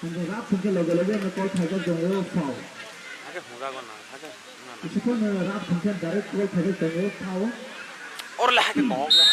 Rap ke lege na kol thaiga jongo phao. Ake hunga gon na ake. Isipon rap ke direct kol thaiga jongo phao. Or la ake kong la.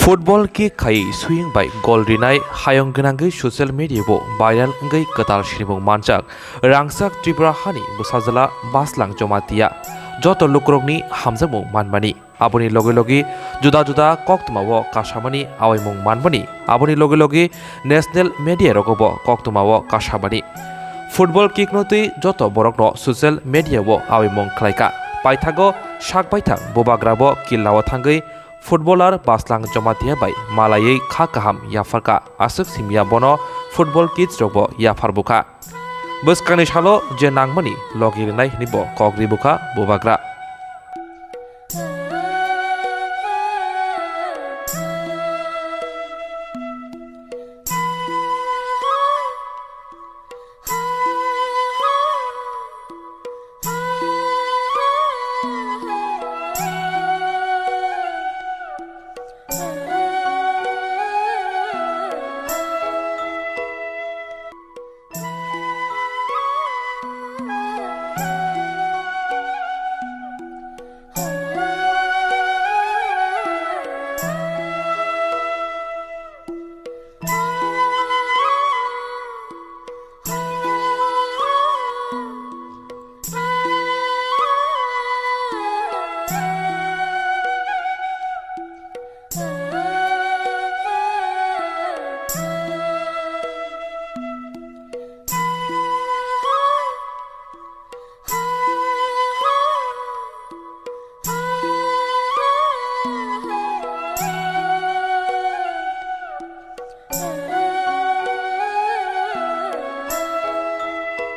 Football ki khai swing by goal rinai hayong gnangai social media bo viral ngai katal shribung manchak rangsak tripura hani busajala Baslang Jamatia joto lukrokni hamjamung manmani aboni loge loge juda juda koktmawo kashamani awaimung manmani aboni loge loge national media rogobo koktmawo kashamani football kick notui joto borokno social media bo awaimung khlaika paithago shak paithang Bubagra bo killawa thangai Footballer Baslang Jamatia by Malaikha kaham yafarka asuk simya bono football kids robo yafarbuka buskani shalo je nangmani logirinai nibo kogribuka Bubagra